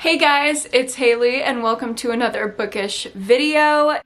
Hey guys, it's Haley and welcome to another bookish video.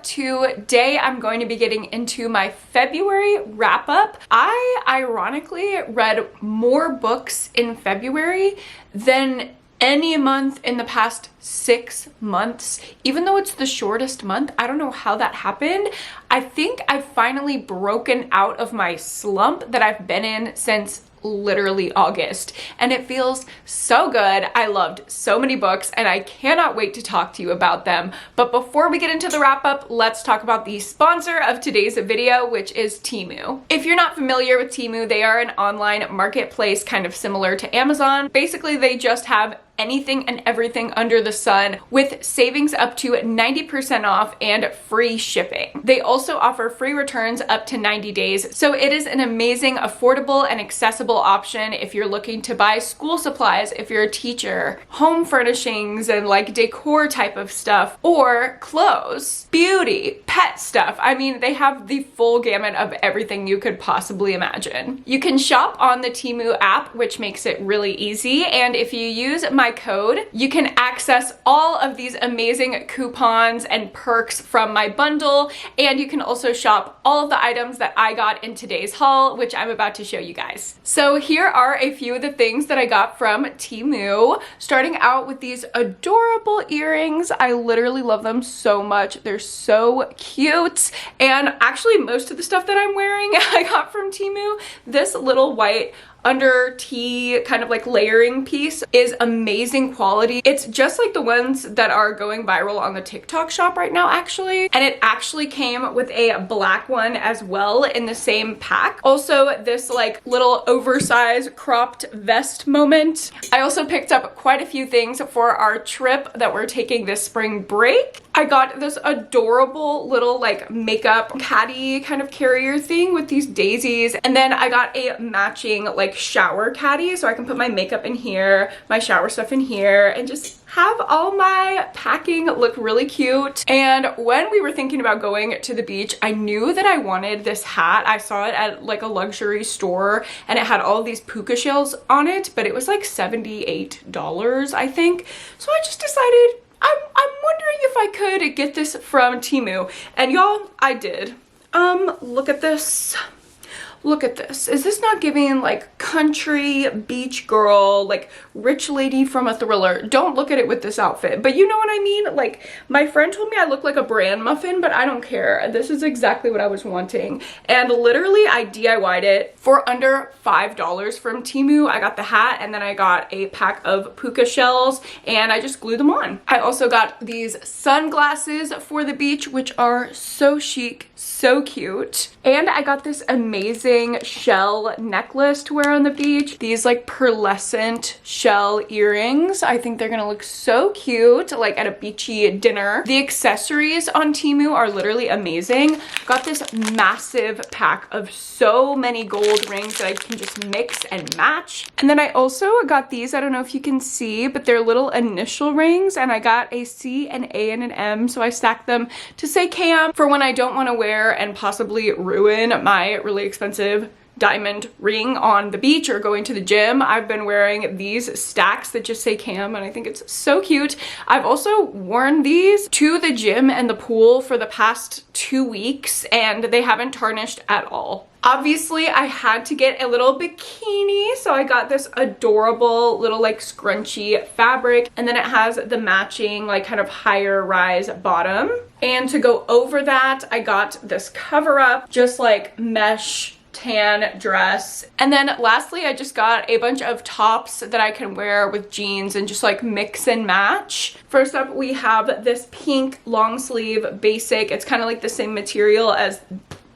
Today I'm going to be getting into my February wrap-up. I ironically read more books in February than any month in the past 6 months, even though it's the shortest month. I don't know how that happened. I think I've finally broken out of my slump that I've been in since literally August, and it feels so good. I loved so many books and I cannot wait to talk to you about them. But before we get into the wrap up, let's talk about the sponsor of today's video, which is TEMU. If you're not familiar with TEMU, they are an online marketplace kind of similar to Amazon. Basically, they just have anything and everything under the sun with savings up to 90% off and free shipping. They also offer free returns up to 90 days. So it is an amazing, affordable, and accessible option if you're looking to buy school supplies, if you're a teacher, home furnishings and like decor type of stuff, or clothes, beauty, pet stuff. I mean, they have the full gamut of everything you could possibly imagine. You can shop on the TEMU app, which makes it really easy. And if you use my code, you can access all of these amazing coupons and perks from my bundle, and you can also shop all of the items that I got in today's haul, which I'm about to show you guys. So here are a few of the things that I got from TEMU, starting out with these adorable earrings. I literally love them so much. They're so cute, and actually most of the stuff that I'm wearing I got from TEMU. This little white under tee kind of like layering piece is amazing quality. It's just like the ones that are going viral on the TikTok shop right now, actually. And it actually came with a black one as well in the same pack. Also, this like little oversized cropped vest moment. I also picked up quite a few things for our trip that we're taking this spring break. I got this adorable little like makeup caddy kind of carrier thing with these daisies. And then I got a matching like shower caddy so I can put my makeup in here, my shower stuff in here, and just have all my packing look really cute. And when we were thinking about going to the beach, I knew that I wanted this hat. I saw it at like a luxury store and it had all these puka shells on it, but it was like $78, I think. So I just decided I'm wondering if I could get this from TEMU, and y'all, I did. Look at this. Look at this. Is this not giving like country beach girl, like rich lady from a thriller? Don't look at it with this outfit, but you know what I mean? Like, my friend told me I look like a bran muffin, but I don't care. This is exactly what I was wanting. And literally I DIY'd it for under $5 from TEMU. I got the hat and then I got a pack of puka shells and I just glued them on. I also got these sunglasses for the beach, which are so chic, so cute. And I got this amazing shell necklace to wear on the beach. These like pearlescent shell earrings. I think they're gonna look so cute like at a beachy dinner. The accessories on TEMU are literally amazing. Got this massive pack of so many gold rings that I can just mix and match. And then I also got these, I don't know if you can see, but they're little initial rings, and I got a C, an A, and an M, so I stacked them to say Cam for when I don't want to wear and possibly ruin my really expensive diamond ring on the beach or going to the gym. I've been wearing these stacks that just say Cam, and I think it's so cute. I've also worn these to the gym and the pool for the past 2 weeks, and they haven't tarnished at all. Obviously, I had to get a little bikini, so I got this adorable little like scrunchy fabric, and then it has the matching like kind of higher rise bottom. And to go over that, I got this cover up, just like mesh tan dress. And then lastly, I just got a bunch of tops that I can wear with jeans and just like mix and match. First up, we have this pink long sleeve basic. It's kind of like the same material as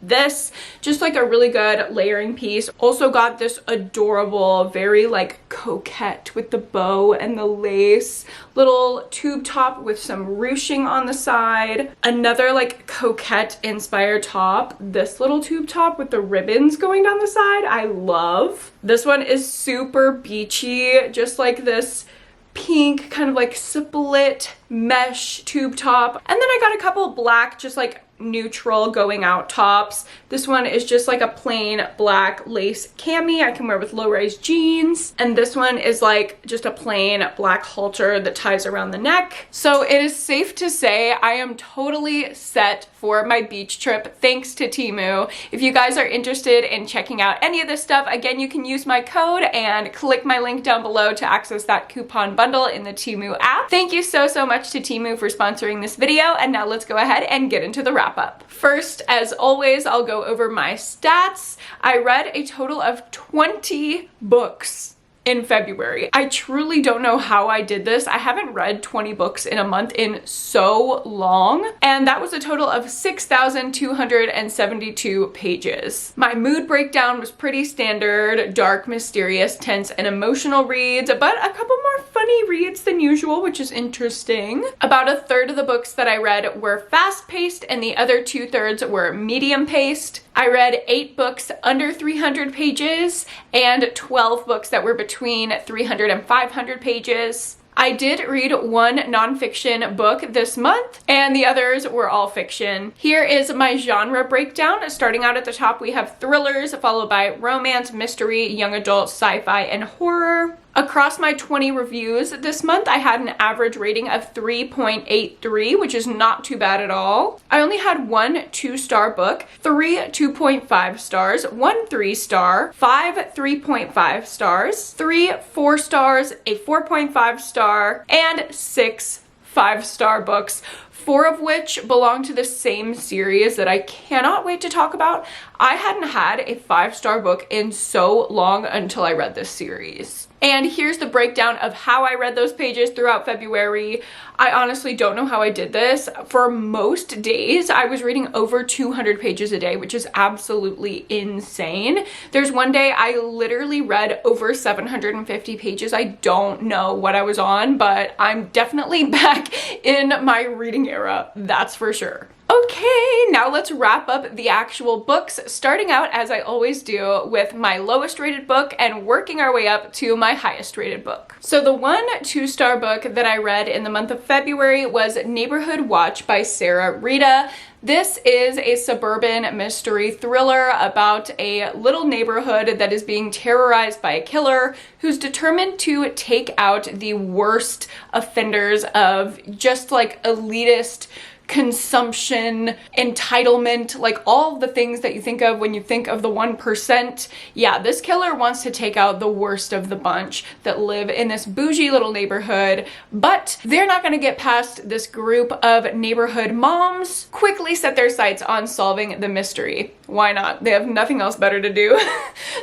this, just like a really good layering piece. Also got this adorable, very like coquette with the bow and the lace little tube top with some ruching on the side. Another like coquette inspired top, this little tube top with the ribbons going down the side. I love. This one is super beachy, just like this pink kind of like split mesh tube top. And then I got a couple black just like neutral going out tops. This one is just like a plain black lace cami I can wear with low-rise jeans. And this one is like just a plain black halter that ties around the neck. So it is safe to say I am totally set for my beach trip thanks to TEMU. If you guys are interested in checking out any of this stuff, again, you can use my code and click my link down below to access that coupon bundle in the TEMU app. Thank you so much to TEMU for sponsoring this video, and now let's go ahead and get into the wrap up. First, as always, I'll go over my stats. I read a total of 20 books in February. I truly don't know how I did this. I haven't read 20 books in a month in so long, and that was a total of 6,272 pages. My mood breakdown was pretty standard: dark, mysterious, tense, and emotional reads, but a couple more funny reads than usual, which is interesting. About a third of the books that I read were fast-paced, and the other 2/3 were medium-paced. I read 8 books under 300 pages and 12 books that were between 300 and 500 pages. I did read one nonfiction book this month, and the others were all fiction. Here is my genre breakdown. Starting out at the top, we have thrillers, followed by romance, mystery, young adult, sci-fi, and horror. Across my 20 reviews this month, I had an average rating of 3.83, which is not too bad at all. I only had 1 2-star book, 3 2.5 stars, 1 3-star, 5 3.5 stars, 3 4 stars, a 4.5 star, and 6 5-star books, 4 of which belong to the same series that I cannot wait to talk about. I hadn't had a 5-star book in so long until I read this series. And here's the breakdown of how I read those pages throughout February. I honestly don't know how I did this. For most days, I was reading over 200 pages a day, which is absolutely insane. There's one day I literally read over 750 pages. I don't know what I was on, but I'm definitely back in my reading era, that's for sure. Okay, now let's wrap up the actual books, starting out, as I always do, with my lowest rated book and working our way up to my highest rated book. So the 1 2-star book that I read in the month of February was Neighborhood Watch by Sarah Rita. This is a suburban mystery thriller about a little neighborhood that is being terrorized by a killer who's determined to take out the worst offenders of just like elitist consumption, entitlement, like all of the things that you think of when you think of the 1%. Yeah, this killer wants to take out the worst of the bunch that live in this bougie little neighborhood, but they're not going to get past this group of neighborhood moms quickly set their sights on solving the mystery. Why not? They have nothing else better to do.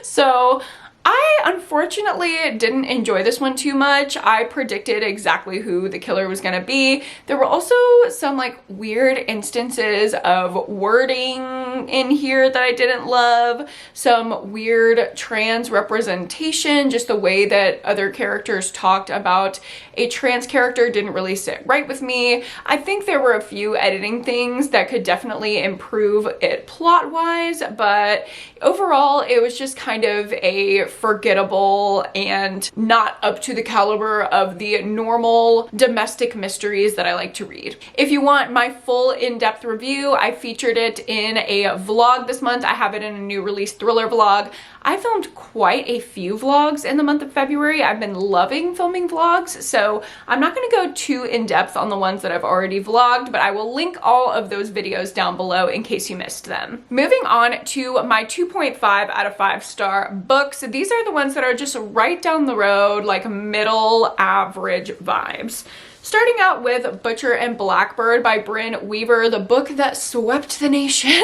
So I unfortunately didn't enjoy this one too much. I predicted exactly who the killer was gonna be. There were also some like weird instances of wording in here that I didn't love, some weird trans representation, just the way that other characters talked about a trans character didn't really sit right with me. I think there were a few editing things that could definitely improve it plot-wise, but overall it was just kind of a forgettable and not up to the caliber of the normal domestic mysteries that I like to read. If you want my full in-depth review, I featured it in a vlog this month. I have it in a new release thriller vlog. I filmed quite a few vlogs in the month of February. I've been loving filming vlogs, so I'm not going to go too in-depth on the ones that I've already vlogged, but I will link all of those videos down below in case you missed them. Moving on to my 2.5 out of 5-star books. These are the ones that are just right down the road, like middle average vibes. Starting out with Butcher and Blackbird by Brynn Weaver, the book that swept the nation,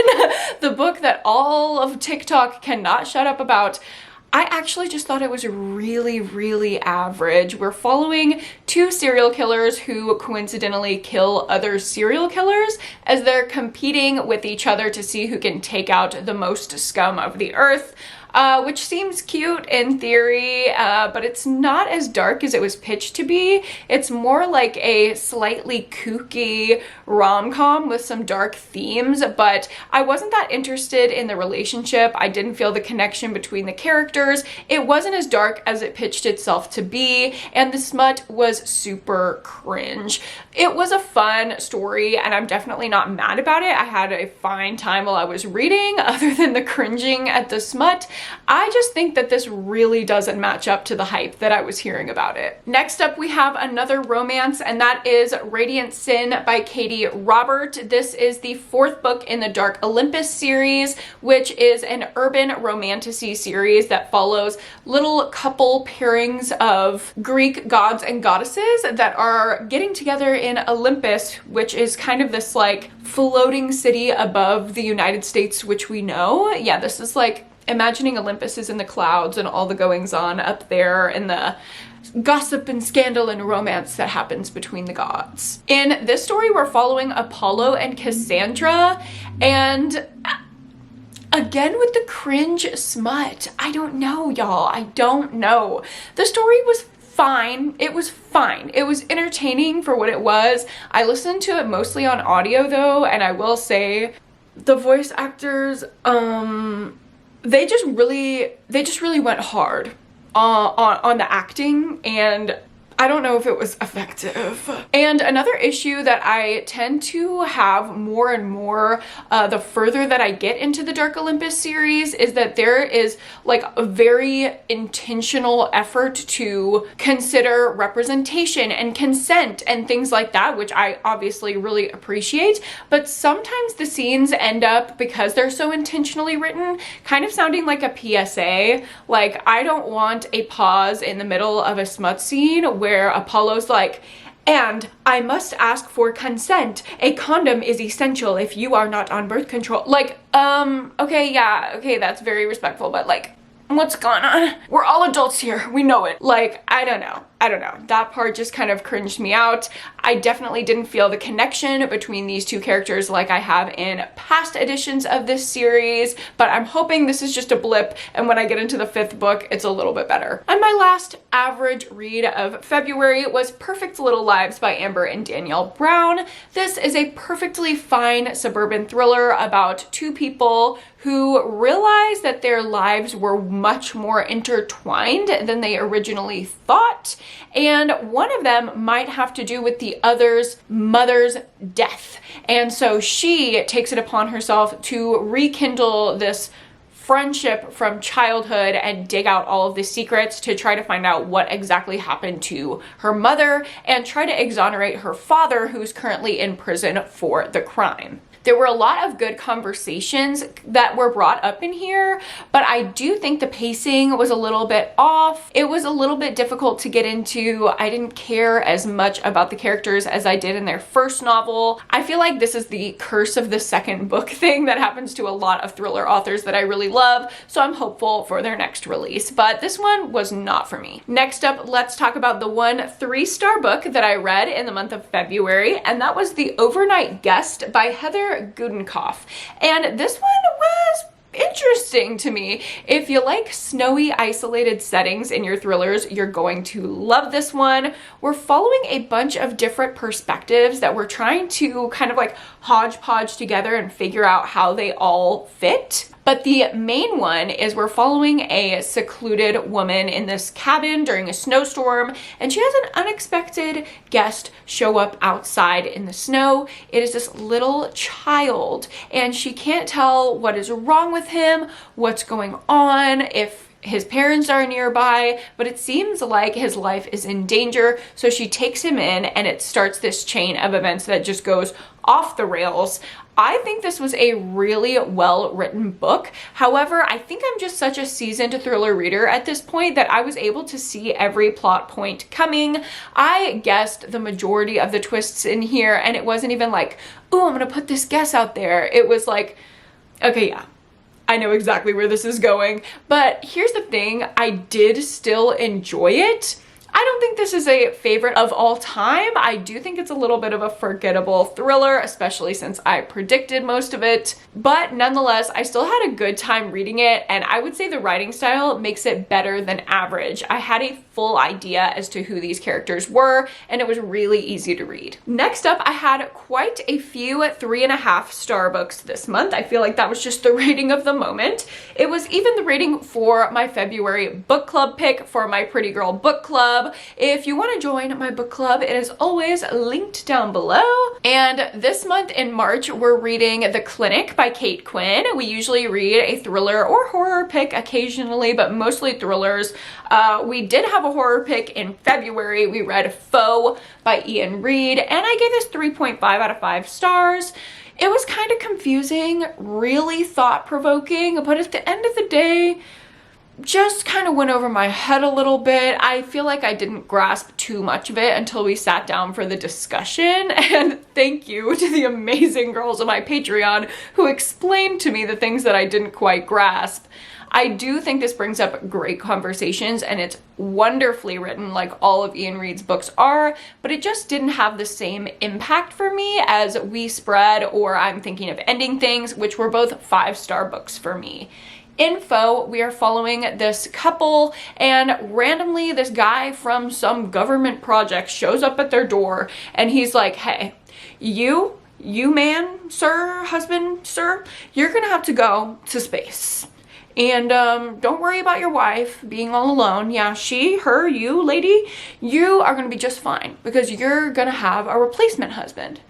the book that all of TikTok cannot shut up about. I actually just thought it was really average. We're following 2 serial killers who coincidentally kill other serial killers as they're competing with each other to see who can take out the most scum of the earth. which seems cute in theory, but it's not as dark as it was pitched to be. It's more like a slightly kooky rom-com with some dark themes, but I wasn't that interested in the relationship. I didn't feel the connection between the characters. It wasn't as dark as it pitched itself to be, and the smut was super cringe. It was a fun story, and I'm definitely not mad about it. I had a fine time while I was reading, other than the cringing at the smut. I just think that this really doesn't match up to the hype that I was hearing about it. Next up, we have another romance, and that is Radiant Sin by Katie Robert. This is the 4th book in the Dark Olympus series, which is an urban romantasy series that follows little couple pairings of Greek gods and goddesses that are getting together in Olympus, which is kind of this like floating city above the United States, which we know. Yeah, this is like imagining Olympus is in the clouds and all the goings on up there and the gossip and scandal and romance that happens between the gods. In this story, we're following Apollo and Cassandra, and again with the cringe smut. I don't know, y'all. I don't know. The story was fine. It was fine. It was entertaining for what it was. I listened to it mostly on audio though, and I will say the voice actors, they just really went hard on the acting, and I don't know if it was effective. And another issue that I tend to have more and more the further that I get into the Dark Olympus series is that there is like a very intentional effort to consider representation and consent and things like that, which I obviously really appreciate. But sometimes the scenes end up, because they're so intentionally written, kind of sounding like a PSA. Like, I don't want a pause in the middle of a smut scene where Apollo's like, and I must ask for consent. A condom is essential if you are not on birth control. Like, okay, yeah, okay, that's very respectful, but like, what's going on? We're all adults here. We know it. Like, I don't know. That part just kind of cringed me out. I definitely didn't feel the connection between these two characters like I have in past editions of this series, but I'm hoping this is just a blip, and when I get into the 5th book, it's a little bit better. And my last average read of February was Perfect Little Lives by Amber and Danielle Brown. This is a perfectly fine suburban thriller about two people who realize that their lives were much more intertwined than they originally thought, and one of them might have to do with the other's mother's death. And so she takes it upon herself to rekindle this friendship from childhood and dig out all of the secrets to try to find out what exactly happened to her mother and try to exonerate her father, who's currently in prison for the crime. There were a lot of good conversations that were brought up in here, but I do think the pacing was a little bit off. It was a little bit difficult to get into. I didn't care as much about the characters as I did in their first novel. I feel like this is the curse of the second book thing that happens to a lot of thriller authors that I really love, so I'm hopeful for their next release, but this one was not for me. Next up, let's talk about the one 3-star book that I read in the month of February, and that was The Overnight Guest by Heather Gudenkoff. And this one was interesting to me. If you like snowy, isolated settings in your thrillers, you're going to love this one. We're following a bunch of different perspectives that we're trying to kind of like hodgepodge together and figure out how they all fit. But the main one is we're following a secluded woman in this cabin during a snowstorm, and she has an unexpected guest show up outside in the snow. It is this little child, and she can't tell what is wrong with him, what's going on, if his parents are nearby, but it seems like his life is in danger. So she takes him in, and it starts this chain of events that just goes off the rails. I think this was a really well-written book. However, I think I'm just such a seasoned thriller reader at this point that I was able to see every plot point coming. I guessed the majority of the twists in here, and it wasn't even like, oh, I'm gonna put this guess out there. It was like, okay, yeah, I know exactly where this is going. But here's the thing, I did still enjoy it. I don't think this is a favorite of all time. I do think it's a little bit of a forgettable thriller, especially since I predicted most of it. But nonetheless, I still had a good time reading it, and I would say the writing style makes it better than average. I had a full idea as to who these characters were, and it was really easy to read. Next up, I had quite a few 3.5-star books this month. I feel like that was just the rating of the moment. It was even the rating for my February book club pick for my Pretty Girl book club. If you want to join my book club, it is always linked down below. And this month in March, we're reading The Clinic by Kate Quinn. We usually read a thriller or horror pick occasionally, but mostly thrillers. We did have a horror pick in February. We read Foe by Ian Reid, and I gave this 3.5 out of 5 stars. It was kind of confusing, really thought-provoking, but at the end of the day, just kind of went over my head a little bit. I feel like I didn't grasp too much of it until we sat down for the discussion, and thank you to the amazing girls on my Patreon who explained to me the things that I didn't quite grasp. I do think this brings up great conversations, and it's wonderfully written like all of Ian Reid's books are, but it just didn't have the same impact for me as We Spread or I'm Thinking of Ending Things, which were both 5-star books for me. In Foe, we are following this couple, and randomly this guy from some government project shows up at their door, and he's like, hey, you man, sir, husband, sir, you're gonna have to go to space. And don't worry about your wife being all alone. Yeah, she, her, you, lady, you are gonna be just fine because you're gonna have a replacement husband.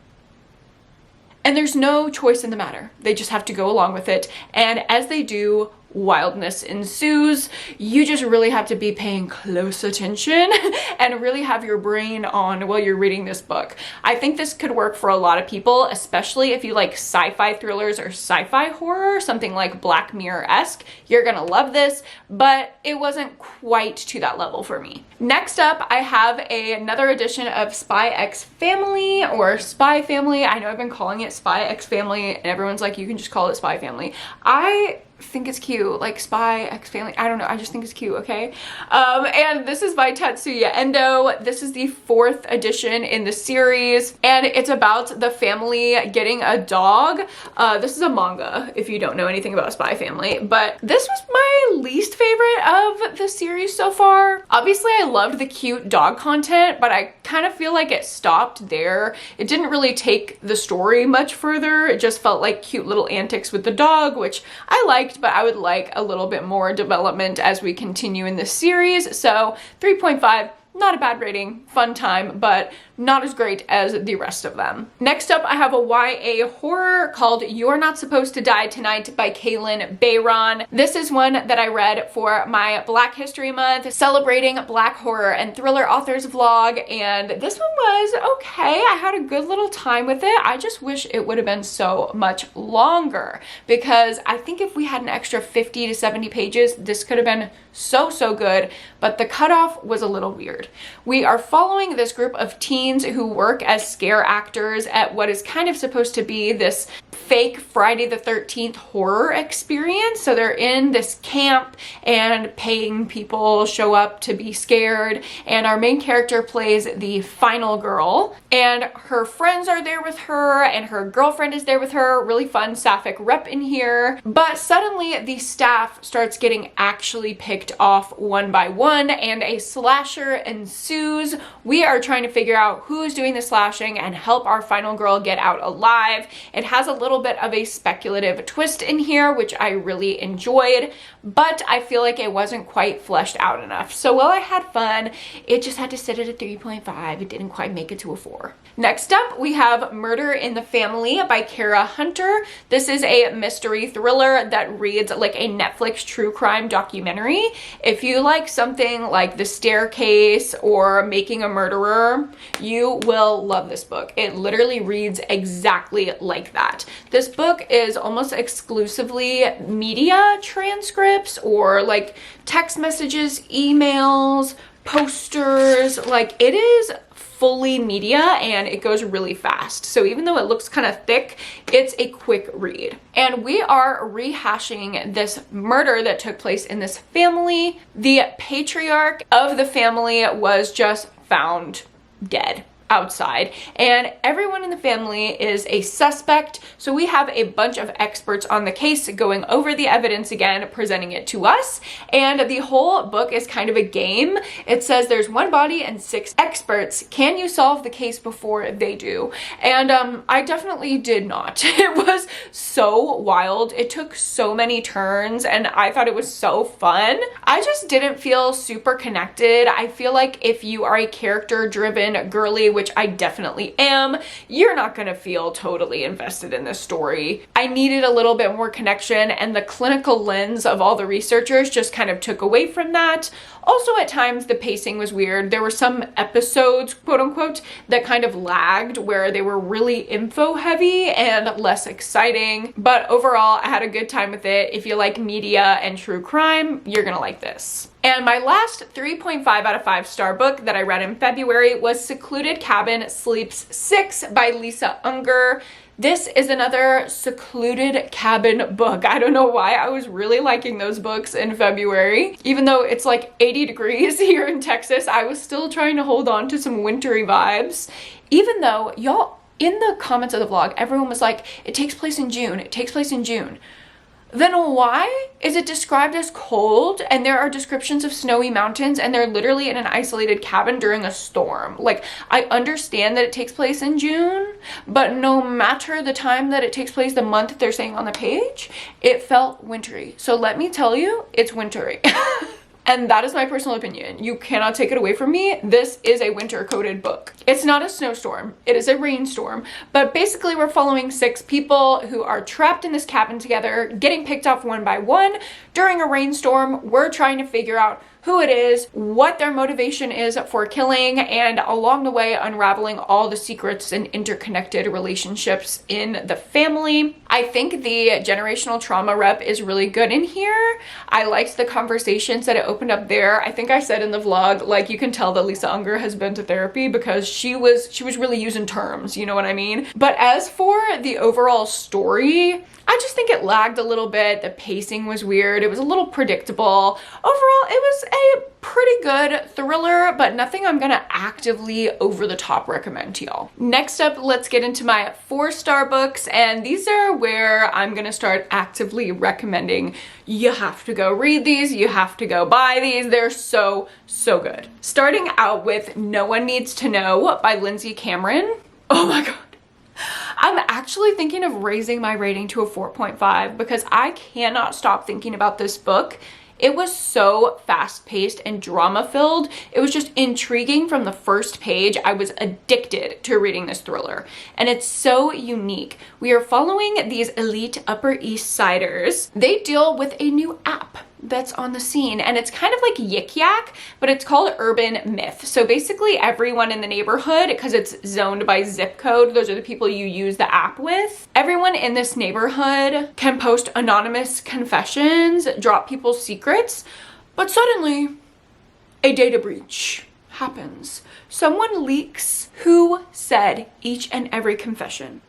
And there's no choice in the matter. They just have to go along with it. And as they do, wildness ensues. You just really have to be paying close attention and really have your brain on while you're reading this book. I think this could work for a lot of people, especially if you like sci-fi thrillers or sci-fi horror, something like Black Mirror-esque. You're gonna love this, but it wasn't quite to that level for me. Next up, I have another edition of Spy X Family or Spy Family. I know I've been calling it Spy X Family and everyone's like, you can just call it Spy Family. I think it's cute, like Spy X Family. I don't know, I just think it's cute, okay? And this is by Tatsuya Endo. This is the 4th edition in the series, and it's about the family getting a dog. This is a manga, if you don't know anything about Spy Family, but this was my least favorite of the series so far. Obviously, I loved the cute dog content, but I kind of feel like it stopped there. It didn't really take the story much further. It just felt like cute little antics with the dog, which I liked, but I would like a little bit more development as we continue in this series. So 3.5, not a bad rating, fun time, but not as great as the rest of them. Next up, I have a YA horror called You're Not Supposed to Die Tonight by Kaylin Bayron. This is one that I read for my Black History Month, celebrating Black horror and thriller authors vlog, and this one was okay. I had a good little time with it. I just wish it would have been so much longer, because I think if we had an extra 50 to 70 pages, this could have been so good, but the cutoff was a little weird. We are following this group of teens who work as scare actors at what is kind of supposed to be this fake Friday the 13th horror experience. So they're in this camp and paying people show up to be scared, and our main character plays the final girl, and her friends are there with her, and her girlfriend is there with her. Really fun sapphic rep in here. But suddenly the staff starts getting actually picked off one by one, and a slasher ensues. We are trying to figure out who's doing the slashing and help our final girl get out alive. It has a little bit of a speculative twist in here, which I really enjoyed, but I feel like it wasn't quite fleshed out enough. So while I had fun, it just had to sit at a 3.5. It didn't quite make it to a 4. Next up, we have Murder in the Family by Kara Hunter. This is a mystery thriller that reads like a Netflix true crime documentary. If you like something like The Staircase or Making a Murderer, you will love this book. It literally reads exactly like that. This book is almost exclusively media transcripts or like text messages, emails, posters. Like, it is fully media and it goes really fast. So even though it looks kind of thick, it's a quick read. And we are rehashing this murder that took place in this family. The patriarch of the family was just found dead outside, and everyone in the family is a suspect. So we have a bunch of experts on the case going over the evidence again, presenting it to us, and the whole book is kind of a game. It says there's one body and 6 experts. Can you solve the case before they do? And I definitely did not. It was so wild. It took so many turns and I thought it was so fun. I just didn't feel super connected. I feel like if you are a character driven girly, which I definitely am, you're not gonna feel totally invested in this story. I needed a little bit more connection, and the clinical lens of all the researchers just kind of took away from that. Also, at times, the pacing was weird. There were some episodes, quote unquote, that kind of lagged where they were really info heavy and less exciting. But overall, I had a good time with it. If you like media and true crime, you're gonna like this. And my last 3.5 out of 5 star book that I read in February was Secluded Cabin Sleeps 6 by Lisa Unger. This is another secluded cabin book. I don't know why I was really liking those books in February. Even though it's like 80 degrees here in Texas, I was still trying to hold on to some wintry vibes. Even though y'all, in the comments of the vlog, everyone was like, it takes place in June, it takes place in June. Then why is it described as cold and there are descriptions of snowy mountains and they're literally in an isolated cabin during a storm? Like, I understand that it takes place in June, but no matter the time that it takes place, the month that they're saying on the page, it felt wintry. So let me tell you, it's wintry. And that is my personal opinion. You cannot take it away from me. This is a winter-coated book. It's not a snowstorm. It is a rainstorm. But basically, we're following 6 people who are trapped in this cabin together, getting picked off one by one during a rainstorm. We're trying to figure out who it is, what their motivation is for killing, and along the way unraveling all the secrets and interconnected relationships in the family. I think the generational trauma rep is really good in here. I liked the conversations that it opened up there. I think I said in the vlog, like, you can tell that Lisa Unger has been to therapy because she was really using terms, you know what I mean? But as for the overall story, I just think it lagged a little bit. The pacing was weird. It was a little predictable. Overall, it was a pretty good thriller, but nothing I'm gonna actively over the top recommend to y'all. Next up, let's get into my 4-star books, and these are where I'm gonna start actively recommending. You have to go read these, you have to go buy these. They're so good. Starting out with No One Needs to Know by Lindsay Cameron. Oh my god. I'm actually thinking of raising my rating to a 4.5 because I cannot stop thinking about this book. It was so fast-paced and drama-filled. It was just intriguing from the first page. I was addicted to reading this thriller, and it's so unique. We are following these elite Upper East Siders. They deal with a new app that's on the scene, and it's kind of like Yik Yak, but it's called Urban Myth. So basically everyone in the neighborhood, because it's zoned by zip code, those are the people you use the app with. Everyone in this neighborhood can post anonymous confessions, drop people's secrets, but suddenly a data breach happens. Someone leaks who said each and every confession.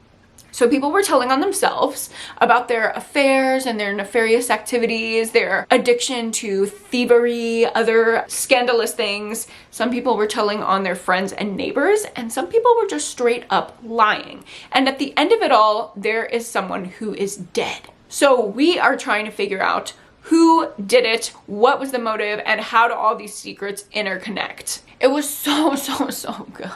So people were telling on themselves about their affairs and their nefarious activities, their addiction to thievery, other scandalous things. Some people were telling on their friends and neighbors, and some people were just straight up lying. And at the end of it all, there is someone who is dead. So we are trying to figure out who did it, what was the motive, and how do all these secrets interconnect. It was so good.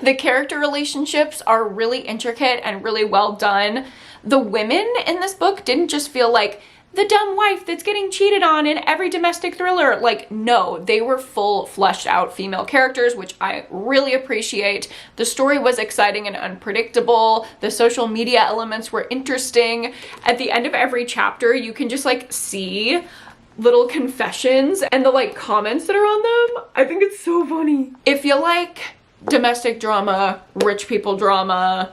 The character relationships are really intricate and really well done. The women in this book didn't just feel like the dumb wife that's getting cheated on in every domestic thriller. Like, no, they were full fleshed out female characters, which I really appreciate. The story was exciting and unpredictable. The social media elements were interesting. At the end of every chapter, you can just like see little confessions and the like comments that are on them. I think it's so funny. If you like domestic drama, rich people drama,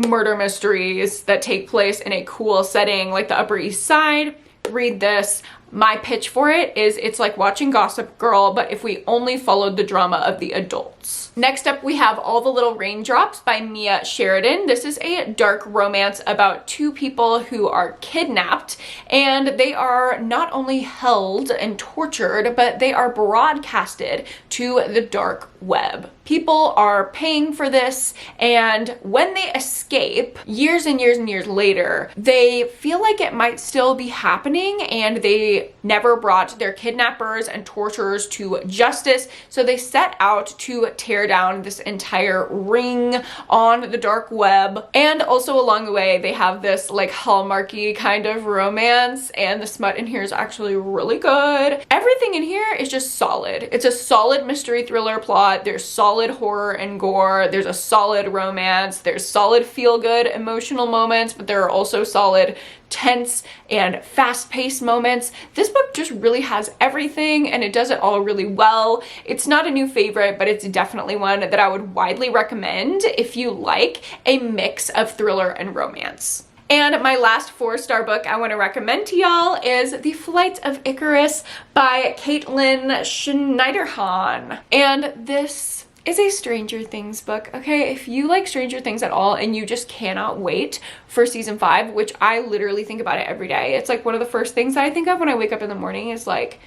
murder mysteries that take place in a cool setting like the Upper East Side, read this. My pitch for it is it's like watching Gossip Girl, but if we only followed the drama of the adults. Next up, we have All the Little Raindrops by Mia Sheridan. This is a dark romance about two people who are kidnapped, and they are not only held and tortured, but they are broadcasted to the dark web. People are paying for this, and when they escape, years and years and years later, they feel like it might still be happening, and they never brought their kidnappers and torturers to justice, so they set out to tear down this entire ring on the dark web. And also along the way, they have this like Hallmarky kind of romance, and the smut in here is actually really good. Everything in here is just solid. It's a solid mystery thriller plot. There's solid horror and gore. There's a solid romance. There's solid feel-good emotional moments, but there are also solid tense and fast-paced moments. This book just really has everything, and it does it all really well. It's not a new favorite, but it's definitely one that I would widely recommend if you like a mix of thriller and romance. And my last 4-star book I want to recommend to y'all is The Flight of Icarus by Caitlin Schneiderhan. And this is a Stranger Things book, okay? If you like Stranger Things at all and you just cannot wait for season 5, which I literally think about it every day. It's like one of the first things that I think of when I wake up in the morning is like,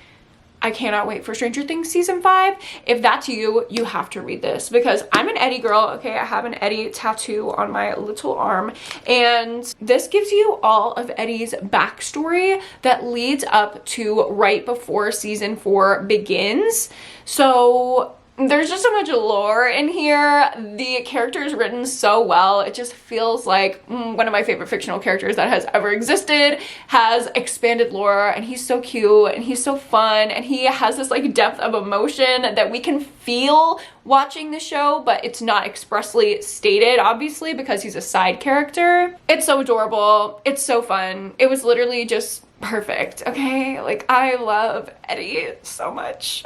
I cannot wait for Stranger Things season 5. If that's you, you have to read this because I'm an Eddie girl, okay? I have an Eddie tattoo on my little arm, and this gives you all of Eddie's backstory that leads up to right before season 4 begins. So there's just so much lore in here. The character is written so well. It just feels like one of my favorite fictional characters that has ever existed, has expanded lore, and he's so cute and he's so fun, and he has this like depth of emotion that we can feel watching the show, but it's not expressly stated, obviously, because he's a side character. It's so adorable. It's so fun. It was literally just perfect, okay? Like, I love Eddie so much.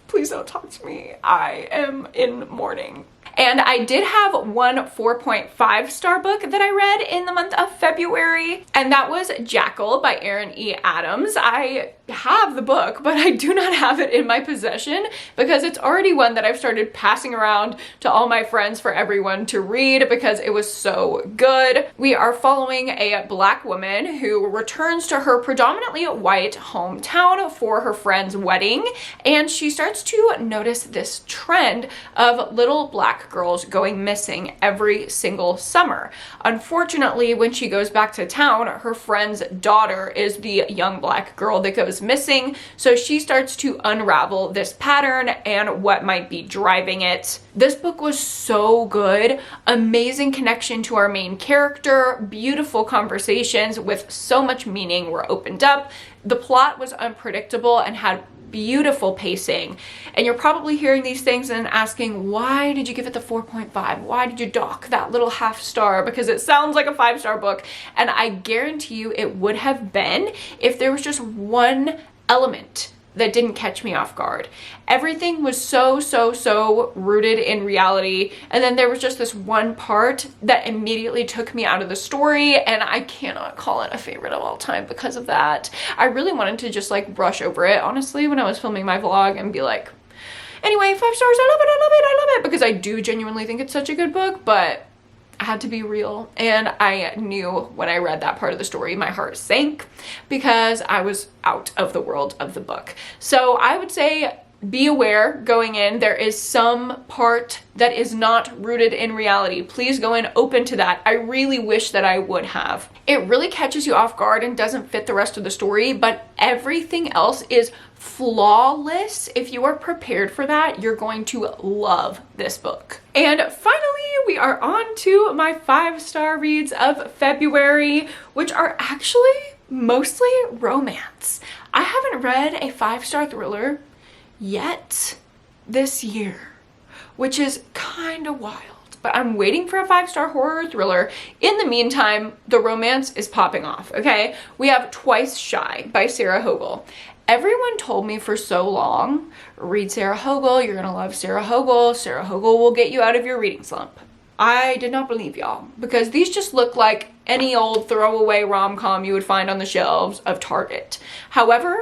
Please don't talk to me. I am in mourning. And I did have one 4.5-star book that I read in the month of February, and that was Jackal by Erin E. Adams. I have the book, but I do not have it in my possession because it's already one that I've started passing around to all my friends for everyone to read because it was so good. We are following a Black woman who returns to her predominantly white hometown for her friend's wedding, and she starts to notice this trend of little Black girls going missing every single summer. Unfortunately, when she goes back to town, her friend's daughter is the young Black girl that goes missing, so she starts to unravel this pattern and what might be driving it. This book was so good. Amazing connection to our main character, beautiful conversations with so much meaning were opened up. The plot was unpredictable and had beautiful pacing, and you're probably hearing these things and asking, why did you give it the 4.5? Why did you dock that little half star? Because it sounds like a 5-star book, and I guarantee you it would have been if there was just one element that didn't catch me off guard. Everything was so rooted in reality, and then there was just this one part that immediately took me out of the story, and I cannot call it a favorite of all time because of that. I really wanted to just like brush over it, honestly, when I was filming my vlog and be like, anyway, 5 stars, I love it, I love it, I love it, because I do genuinely think it's such a good book, but I had to be real, and I knew when I read that part of the story, my heart sank because I was out of the world of the book. So I would say be aware going in. There is some part that is not rooted in reality. Please go in open to that. I really wish that I would have. It really catches you off guard and doesn't fit the rest of the story, but everything else is flawless. If you are prepared for that, you're going to love this book. And finally, we are on to my 5-star reads of February, which are actually mostly romance. I haven't read a 5-star thriller yet this year, which is kind of wild. But I'm waiting for a 5-star horror thriller. In the meantime, the romance is popping off, okay? We have Twice Shy by Sarah Hogle. Everyone told me for so long, read Sarah Hogle, you're gonna love Sarah Hogle. Sarah Hogle will get you out of your reading slump. I did not believe y'all, because these just look like any old throwaway rom-com you would find on the shelves of Target. However,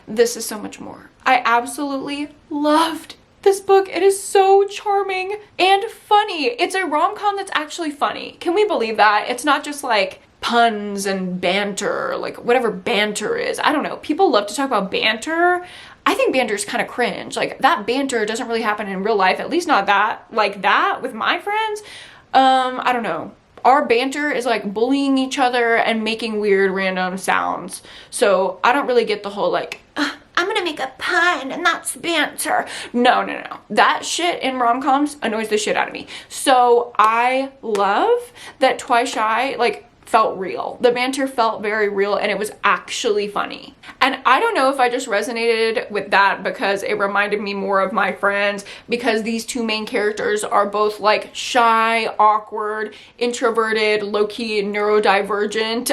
this is so much more. I absolutely loved this book. It is so charming and funny. It's a rom-com that's actually funny. Can we believe that? It's not just like puns and banter, like whatever banter is. I don't know. People love to talk about banter. I think banter is kind of cringe. Like, that banter doesn't really happen in real life, at least not that, like that with my friends. I don't know. Our banter is like bullying each other and making weird random sounds. So I don't really get the whole like, I'm gonna make a pun and that's banter. No. That shit in rom-coms annoys the shit out of me. So I love that Twice Shy, like, felt real. The banter felt very real and it was actually funny. And I don't know if I just resonated with that because it reminded me more of my friends, because these two main characters are both like shy, awkward, introverted, low-key neurodivergent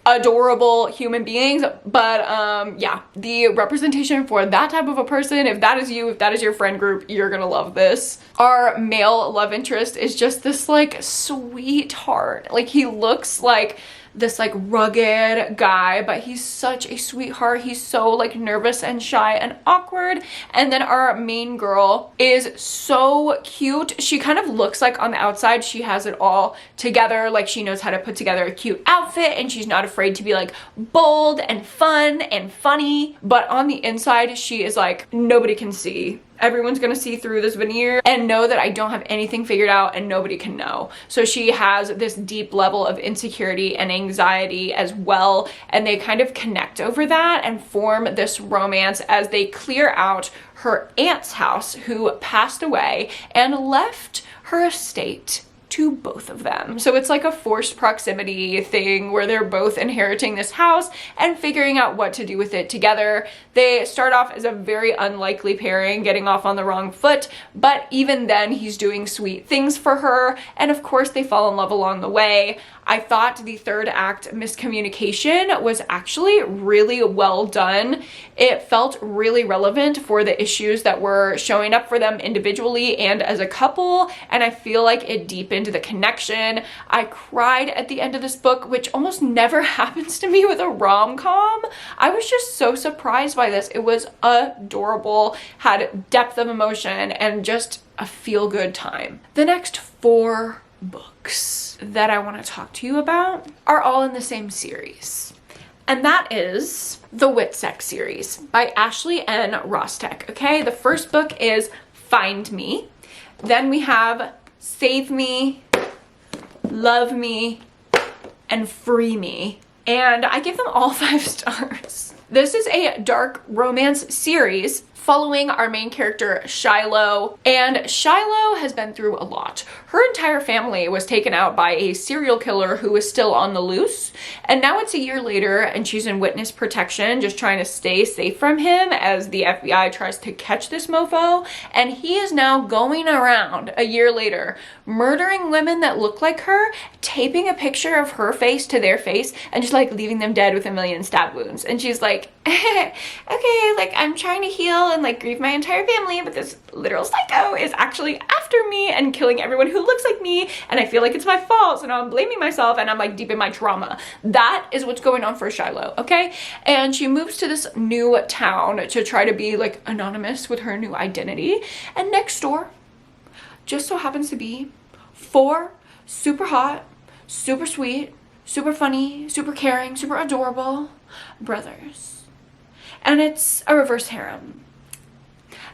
adorable human beings. But yeah, the representation for that type of a person, if that is you, if that is your friend group, you're gonna love this. Our male love interest is just this like sweetheart. Like, he looks like this like rugged guy, but he's such a sweetheart. He's so like nervous and shy and awkward. And then our main girl is so cute. She kind of looks like on the outside she has it all together, like she knows how to put together a cute outfit and she's not afraid to be like bold and fun and funny, but on the inside she is like, nobody can see. Everyone's gonna see through this veneer and know that I don't have anything figured out and nobody can know. So she has this deep level of insecurity and anxiety as well, and they kind of connect over that and form this romance as they clear out her aunt's house, who passed away and left her estate to both of them. So it's like a forced proximity thing where they're both inheriting this house and figuring out what to do with it together. They start off as a very unlikely pairing, getting off on the wrong foot, but even then he's doing sweet things for her, and of course they fall in love along the way. I thought the third act, Miscommunication, was actually really well done. It felt really relevant for the issues that were showing up for them individually and as a couple, and I feel like it deepened the connection. I cried at the end of this book, which almost never happens to me with a rom-com. I was just so surprised by this. It was adorable, had depth of emotion, and just a feel-good time. The next 4 books that I want to talk to you about are all in the same series, and that is the Witsec series by Ashley N. Rostek. Okay, the first book is Find Me. Then we have Save Me, Love Me, and Free Me, and I give them all 5 stars. This is a dark romance series following our main character, Shiloh, and Shiloh has been through a lot. Her entire family was taken out by a serial killer who is still on the loose, and now it's a year later and she's in witness protection, just trying to stay safe from him as the FBI tries to catch this mofo, and he is now going around a year later murdering women that look like her, taping a picture of her face to their face, and just like leaving them dead with a million stab wounds. And she's like, okay, like I'm trying to heal and like grieve my entire family, but this literal psycho is actually after me and killing everyone who looks like me, and I feel like it's my fault, so now I'm blaming myself and I'm like deep in my trauma. That is what's going on for Shiloh, okay? And she moves to this new town to try to be like anonymous with her new identity, and next door just so happens to be 4 super hot, super sweet, super funny, super caring, super adorable brothers. And it's a reverse harem.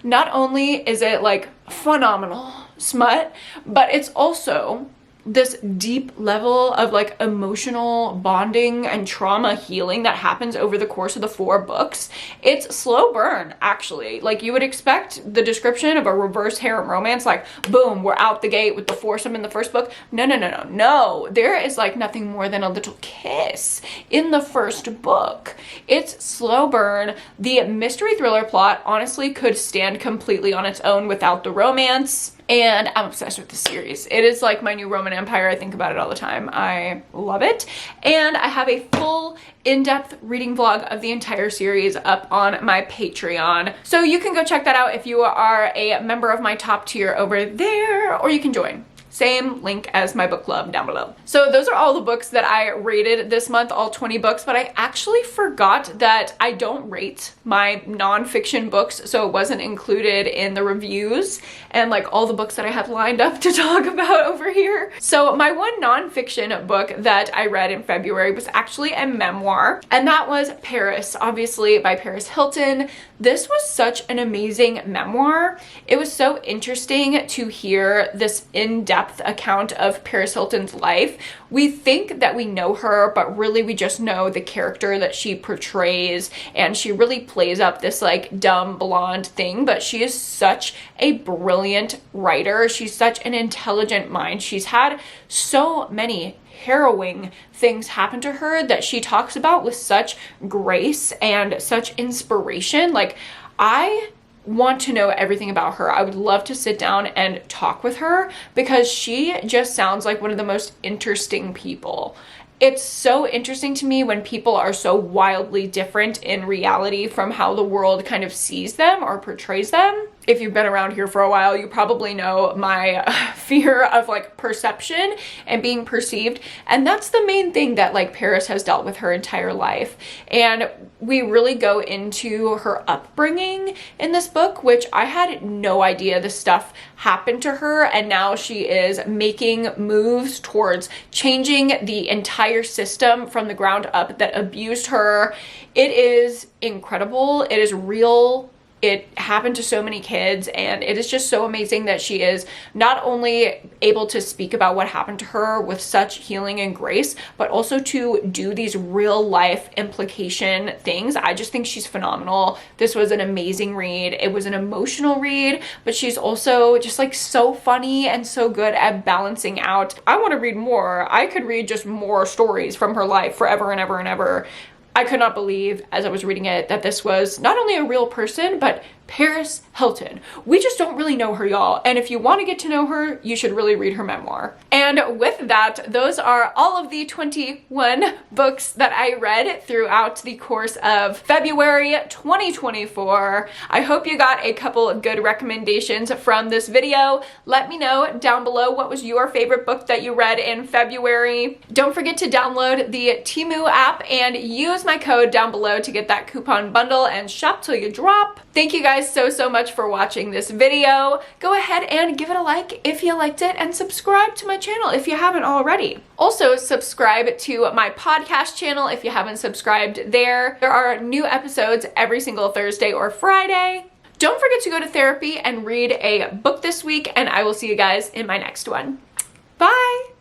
Not only is it like phenomenal smut, but it's also this deep level of like emotional bonding and trauma healing that happens over the course of the 4 books. It's slow burn, actually. Like, you would expect the description of a reverse harem romance, like boom, we're out the gate with the foursome in the first book. No. There is like nothing more than a little kiss in the first book. It's slow burn. The mystery thriller plot honestly could stand completely on its own without the romance. And I'm obsessed with the series. It is like my new Roman Empire. I think about it all the time. I love it. And I have a full in-depth reading vlog of the entire series up on my Patreon. So you can go check that out if you are a member of my top tier over there, or you can join. Same link as my book club down below. So those are all the books that I rated this month, all 20 books, but I actually forgot that I don't rate my nonfiction books, so it wasn't included in the reviews and like all the books that I have lined up to talk about over here. So my one nonfiction book that I read in February was actually a memoir, and that was Paris, obviously by Paris Hilton. This was such an amazing memoir. It was so interesting to hear this in-depth account of Paris Hilton's life. We think that we know her, but really we just know the character that she portrays, and she really plays up this like dumb blonde thing, but she is such a brilliant writer. She's such an intelligent mind. She's had so many harrowing things happen to her that she talks about with such grace and such inspiration. Like, I want to know everything about her. I would love to sit down and talk with her because she just sounds like one of the most interesting people. It's so interesting to me when people are so wildly different in reality from how the world kind of sees them or portrays them. If you've been around here for a while, you probably know my fear of like perception and being perceived. And that's the main thing that like Paris has dealt with her entire life. And we really go into her upbringing in this book, which I had no idea this stuff happened to her. And now she is making moves towards changing the entire system from the ground up that abused her. It is incredible. It is real. It happened to so many kids, and it is just so amazing that she is not only able to speak about what happened to her with such healing and grace, but also to do these real life implication things. I just think she's phenomenal. This was an amazing read. It was an emotional read, but she's also just like so funny and so good at balancing out. I want to read more. I could read just more stories from her life forever and ever and ever. I could not believe, as I was reading it, that this was not only a real person, but Paris Hilton. We just don't really know her, y'all. And if you want to get to know her, you should really read her memoir. And with that, those are all of the 21 books that I read throughout the course of February 2024. I hope you got a couple of good recommendations from this video. Let me know down below what was your favorite book that you read in February. Don't forget to download the TEMU app and use my code down below to get that coupon bundle and shop till you drop. Thank you guys so much for watching this video. Go ahead and give it a like if you liked it, and subscribe to my channel if you haven't already. Also, subscribe to my podcast channel if you haven't subscribed there. There are new episodes every single Thursday or Friday. Don't forget to go to therapy and read a book this week, and I will see you guys in my next one. Bye!